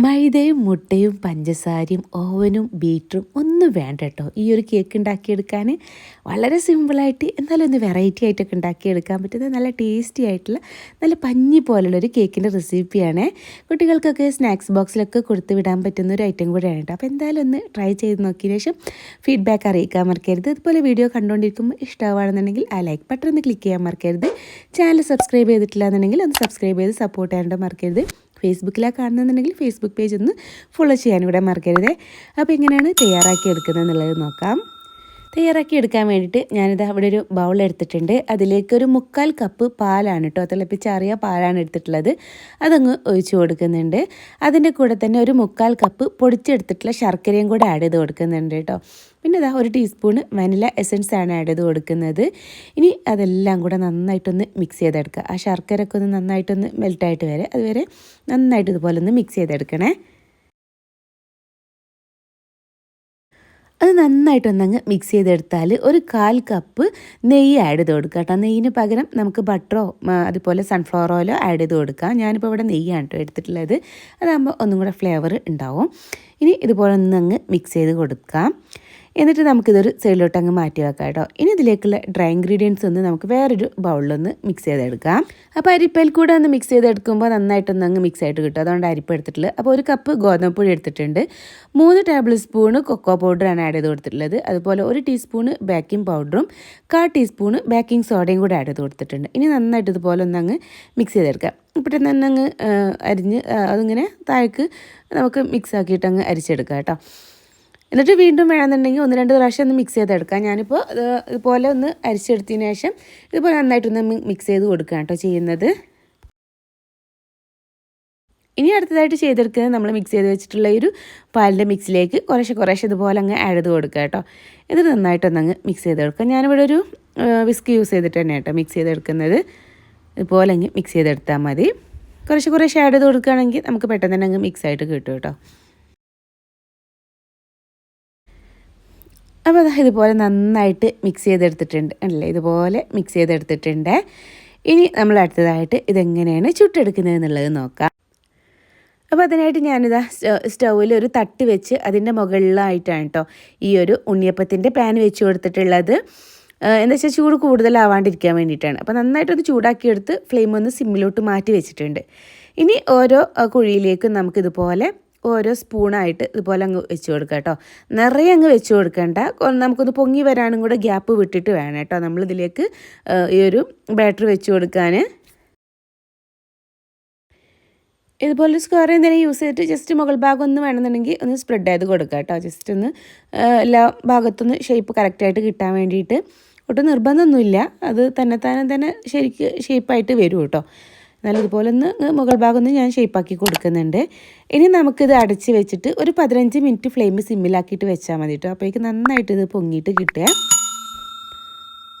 മൈദയും മുട്ടയും പഞ്ചസാരയും ഓവനും ബീറ്ററും ഒന്നും വേണ്ട കേട്ടോ. ഈ ഒരു കേക്ക് ഉണ്ടാക്കിയെടുക്കാൻ വളരെ സിമ്പിളായിട്ട് എന്നാലും ഒന്ന് വെറൈറ്റി ആയിട്ടൊക്കെ ഉണ്ടാക്കിയെടുക്കാൻ പറ്റുന്ന നല്ല ടേസ്റ്റി ആയിട്ടുള്ള നല്ല പഞ്ഞി പോലുള്ളൊരു കേക്കിൻ്റെ റെസിപ്പിയാണ്. കുട്ടികൾക്കൊക്കെ സ്നാക്സ് ബോക്സിലൊക്കെ കൊടുത്ത് വിടാൻ പറ്റുന്ന ഒരു ഐറ്റം കൂടെയാണ് കേട്ടോ. അപ്പോൾ എന്തായാലും ഒന്ന് ട്രൈ ചെയ്ത് നോക്കിയതിന് ശേഷം ഫീഡ്ബാക്ക് അറിയിക്കാൻ മറക്കരുത്. ഇതുപോലെ വീഡിയോ കണ്ടുകൊണ്ടിരിക്കുമ്പോൾ ഇഷ്ടമാണെന്നുണ്ടെങ്കിൽ ആ ലൈക്ക് ബട്ടൺ ഒന്ന് ക്ലിക്ക് ചെയ്യാൻ മറക്കരുത്. ചാനൽ സബ്സ്ക്രൈബ് ചെയ്തിട്ടില്ല എന്നുണ്ടെങ്കിൽ ഒന്ന് സബ്സ്ക്രൈബ് ചെയ്ത് സപ്പോർട്ട് ചെയ്യാനായിട്ട് മറക്കരുത്. ഫേസ്ബുക്കിലാണ് കാണുന്നുണ്ടെങ്കിൽ ഫേസ്ബുക്ക് പേജ് ഒന്ന് ഫോളോ ചെയ്യാൻ ഇവിടെ മറക്കരുത്. അപ്പോൾ എങ്ങനെയാണ് തയ്യാറാക്കി എടുക്കുന്നത് എന്നുള്ളത് നോക്കാം. തയ്യാറാക്കി എടുക്കാൻ വേണ്ടിയിട്ട് ഞാനിത് അവിടെ ഒരു ബൗൾ എടുത്തിട്ടുണ്ട്. അതിലേക്ക് ഒരു 3/4 കപ്പ് പാലാണ് കേട്ടോ, തിളപ്പിച്ചാറിയ പാലാണ് എടുത്തിട്ടുള്ളത്. അതങ്ങ് ഒഴിച്ച് കൊടുക്കുന്നുണ്ട്. അതിൻ്റെ കൂടെ തന്നെ ഒരു 3/4 കപ്പ് പൊടിച്ചെടുത്തിട്ടുള്ള ശർക്കരയും കൂടെ ആഡ് ചെയ്ത് കൊടുക്കുന്നുണ്ട് കേട്ടോ. പിന്നെ ഇതാ 1 ടീസ്പൂൺ വാനില എസൻസ് ആണ് ആഡ് ചെയ്ത് കൊടുക്കുന്നത്. ഇനി അതെല്ലാം കൂടെ നന്നായിട്ടൊന്ന് മിക്സ് ചെയ്തെടുക്കുക. ആ ശർക്കരയൊക്കെ ഒന്ന് നന്നായിട്ടൊന്ന് മെൽറ്റായിട്ട് വരെ അതുവരെ നന്നായിട്ട് ഇതുപോലെ ഒന്ന് മിക്സ് ചെയ്തെടുക്കണേ. അത് നന്നായിട്ടൊന്നങ്ങ് മിക്സ് ചെയ്തെടുത്താൽ ഒരു 1/4 കപ്പ് നെയ്യ് ആഡ് ചെയ്ത് കൊടുക്കുക കേട്ടോ. നെയ്യിന് പകരം നമുക്ക് ബട്ടറോ അതുപോലെ സൺഫ്ലവർ ഓയിലോ ആഡ് ചെയ്ത് കൊടുക്കാം. ഞാനിപ്പോൾ ഇവിടെ നെയ്യാണ് കേട്ടോ എടുത്തിട്ടുള്ളത്. അതാകുമ്പോൾ ഒന്നും കൂടെ ഫ്ലേവർ ഉണ്ടാവും. ഇനി ഇതുപോലെ ഒന്നങ്ങ് മിക്സ് ചെയ്ത് കൊടുക്കാം. എന്നിട്ട് നമുക്കിതൊരു സൈഡിലോട്ട് അങ്ങ് മാറ്റി വെക്കാം കേട്ടോ. ഇനി ഇതിലേക്കുള്ള ഡ്രൈ ഇൻഗ്രീഡിയൻസ് ഒന്ന് നമുക്ക് വേറൊരു ബൗളിലൊന്ന് മിക്സ് ചെയ്തെടുക്കാം. അപ്പോൾ അരിപ്പയിൽ കൂടെ ഒന്ന് മിക്സ് ചെയ്തെടുക്കുമ്പോൾ നന്നായിട്ടൊന്ന് അങ്ങ് മിക്സ് ആയിട്ട് കിട്ടും. അതുകൊണ്ട് അരിപ്പ എടുത്തിട്ടുള്ളത്. അപ്പോൾ 1 കപ്പ് ഗോതമ്പൊടി എടുത്തിട്ടുണ്ട്. 3 ടേബിൾ സ്പൂണ് കൊക്കോ പൗഡറാണ് ആഡ് ചെയ്ത് കൊടുത്തിട്ടുള്ളത്. അതുപോലെ 1 ടീസ്പൂണ് ബേക്കിംഗ് പൗഡറും 1/4 ടീസ്പൂണ് ബേക്കിംഗ് സോഡയും കൂടെ ആഡ് ചെയ്ത് കൊടുത്തിട്ടുണ്ട്. ഇനി നന്നായിട്ട് ഇതുപോലെ ഒന്നങ്ങ് മിക്സ് ചെയ്തെടുക്കാം. പെട്ടെന്ന് തന്നെ അങ്ങ് അരിഞ്ഞ് അതിങ്ങനെ താഴേക്ക് നമുക്ക് മിക്സ് ആക്കിയിട്ട് അങ്ങ് അരിച്ചെടുക്കാം കേട്ടോ. എന്നിട്ട് വീണ്ടും വേണമെന്നുണ്ടെങ്കിൽ 1-2 പ്രാവശ്യം ഒന്ന് മിക്സ് ചെയ്തെടുക്കാം. ഞാനിപ്പോൾ ഇതുപോലെ ഒന്ന് അരിച്ചെടുത്തതിന് ശേഷം ഇതുപോലെ നന്നായിട്ടൊന്ന് മിക്സ് ചെയ്ത് കൊടുക്കുക കേട്ടോ ചെയ്യുന്നത്. ഇനി അടുത്തതായിട്ട് ചെയ്തെടുക്കുന്നത് നമ്മൾ മിക്സ് ചെയ്ത് വെച്ചിട്ടുള്ള ഒരു പാലിൻ്റെ മിക്സിലേക്ക് കുറേശ്ശെ ഇതുപോലെ അങ്ങ് ആഡ് ചെയ്ത് കൊടുക്കുക കേട്ടോ. എന്നിട്ട് നന്നായിട്ടൊന്നങ്ങ് മിക്സ് ചെയ്ത് കൊടുക്കുക. ഞാനിവിടെ ഒരു വിസ്ക് യൂസ് ചെയ്തിട്ട് തന്നെ കേട്ടോ മിക്സ് ചെയ്തെടുക്കുന്നത്. ഇതുപോലെ അങ്ങ് മിക്സ് ചെയ്തെടുത്താൽ മതി. കുറേശ്ശെ ആഡ് ചെയ്ത് കൊടുക്കുകയാണെങ്കിൽ നമുക്ക് പെട്ടെന്ന് തന്നെ അങ്ങ് മിക്സ് ആയിട്ട് കിട്ടും കേട്ടോ. അപ്പോൾ ഇതുപോലെ നന്നായിട്ട് മിക്സ് ചെയ്തെടുത്തിട്ടുണ്ട് അല്ലേ, ഇതുപോലെ മിക്സ് ചെയ്തെടുത്തിട്ടുണ്ട്. ഇനി നമ്മൾ അടുത്തതായിട്ട് ഇതെങ്ങനെയാണ് ചുട്ടെടുക്കുന്നത് എന്നുള്ളത് നോക്കാം. അപ്പോൾ അതിനായിട്ട് ഞാനിതാ സ്റ്റൗവിൽ ഒരു തട്ട് വെച്ച് അതിൻ്റെ മുകളിലായിട്ടാണ് കേട്ടോ ഈ ഒരു ഉണ്ണിയപ്പത്തിൻ്റെ പാൻ വെച്ച് കൊടുത്തിട്ടുള്ളത്. എന്താ വെച്ചാൽ ചൂട് കൂടുതലാവാണ്ടിരിക്കാൻ വേണ്ടിയിട്ടാണ്. അപ്പോൾ നന്നായിട്ടൊന്ന് ചൂടാക്കിയെടുത്ത് ഫ്ലെയിം ഒന്ന് സിമ്മിലോട്ട് മാറ്റി വെച്ചിട്ടുണ്ട്. ഇനി ഓരോ കുഴിയിലേക്കും നമുക്കിതുപോലെ ഓരോ സ്പൂണായിട്ട് ഇതുപോലെ അങ്ങ് വെച്ച് കൊടുക്കുക കേട്ടോ. നിറയെ അങ്ങ് വെച്ച് കൊടുക്കേണ്ട, നമുക്കൊന്ന് പൊങ്ങി വരാനും കൂടെ ഗ്യാപ്പ് വിട്ടിട്ട് വേണം കേട്ടോ നമ്മളിതിലേക്ക് ഈ ഒരു ബാറ്റർ വെച്ച് കൊടുക്കാൻ. ഇതുപോലെ സ്ക്വയർ എന്തെങ്കിലും യൂസ് ചെയ്തിട്ട് ജസ്റ്റ് മുകൾ ഭാഗം ഒന്ന് വേണമെന്നുണ്ടെങ്കിൽ ഒന്ന് സ്പ്രെഡ് ചെയ്ത് കൊടുക്കുക കേട്ടോ. ജസ്റ്റ് ഒന്ന് എല്ലാ ഭാഗത്തൊന്ന് ഷേപ്പ് കറക്റ്റായിട്ട് കിട്ടാൻ വേണ്ടിയിട്ട്. ഒട്ടും നിർബന്ധമൊന്നുമില്ല, അത് തന്നെ ശരിക്ക് ഷേപ്പായിട്ട് വരും കേട്ടോ. നല്ലതുപോലെ ഒന്ന് മുകൾ ഭാഗം ഒന്ന് ഞാൻ ഷേപ്പാക്കി കൊടുക്കുന്നുണ്ട്. ഇനി നമുക്കിത് അടച്ച് വെച്ചിട്ട് ഒരു 15 മിനിറ്റ് ഫ്ലെയിം സിമ്മിലാക്കിയിട്ട് വെച്ചാൽ മതി കേട്ടോ. അപ്പോഴേക്ക് നന്നായിട്ട് ഇത് പൊങ്ങിയിട്ട് കിട്ടുക.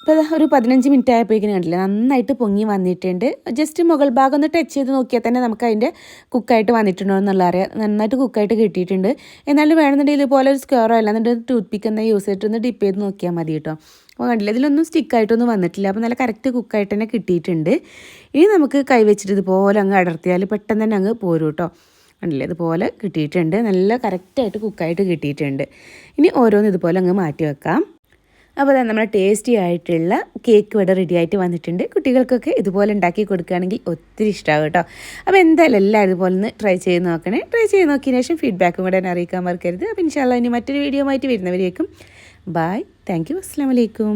അപ്പോൾ ഒരു 15 മിനിറ്റ് ആയപ്പോഴേക്കും കണ്ടില്ല നന്നായിട്ട് പൊങ്ങി വന്നിട്ടുണ്ട്. ജസ്റ്റ് മുകൾ ഭാഗം ഒന്ന് ടച്ച് ചെയ്ത് നോക്കിയാൽ തന്നെ നമുക്ക് അതിൻ്റെ കുക്കായിട്ട് വന്നിട്ടുണ്ടോ എന്നുള്ള അറിയാം. നന്നായിട്ട് കുക്കായിട്ട് കിട്ടിയിട്ടുണ്ട്. എന്നാലും വേണമെന്നുണ്ടെങ്കിൽ ഇതുപോലെ ഒരു സ്ക്വയറോ അല്ലാന്നുണ്ടെങ്കിൽ ടൂത്ത് പിക്ക് എന്നാൽ യൂസ് ചെയ്തിട്ടൊന്ന് ഡിപ്പ് ചെയ്ത് നോക്കിയാൽ മതി കേട്ടോ. അപ്പോൾ കണ്ടില്ല ഇതിലൊന്നും സ്റ്റിക്കായിട്ടൊന്നും വന്നിട്ടില്ല. അപ്പോൾ നല്ല കറക്റ്റ് കുക്കായിട്ട് തന്നെ കിട്ടിയിട്ടുണ്ട്. ഇനി നമുക്ക് കൈ വെച്ചിട്ട് ഇതുപോലെ അങ്ങ് അടർത്തിയാൽ പെട്ടെന്ന് തന്നെ അങ്ങ് പോരും കേട്ടോ. കണ്ടില്ലേ ഇതുപോലെ കിട്ടിയിട്ടുണ്ട്. നല്ല കറക്റ്റായിട്ട് കുക്കായിട്ട് കിട്ടിയിട്ടുണ്ട്. ഇനി ഓരോന്ന് ഇതുപോലെ അങ്ങ് മാറ്റി വെക്കാം. അപ്പോൾ നമ്മുടെ ടേസ്റ്റി ആയിട്ടുള്ള കേക്ക് ഇവിടെ റെഡി ആയിട്ട് വന്നിട്ടുണ്ട്. കുട്ടികൾക്കൊക്കെ ഇതുപോലെ ഉണ്ടാക്കി കൊടുക്കുകയാണെങ്കിൽ ഒത്തിരി ഇഷ്ടമാകും കേട്ടോ. അപ്പോൾ എന്തായാലും എല്ലാം ഇതുപോലെ ഒന്ന് ട്രൈ ചെയ്ത് നോക്കണേ. ട്രൈ ചെയ്ത് നോക്കിയതിന് ശേഷം ഫീഡ്ബാക്കും കൂടെ അറിയിക്കാൻ മറക്കരുത്. അപ്പോൾ ഇൻഷാല്ലാ ഇനി മറ്റൊരു വീഡിയോ ആയിട്ട് വരുന്നവരേക്കും ബായ്. Thank you. അസ്സലാമു അലൈക്കും.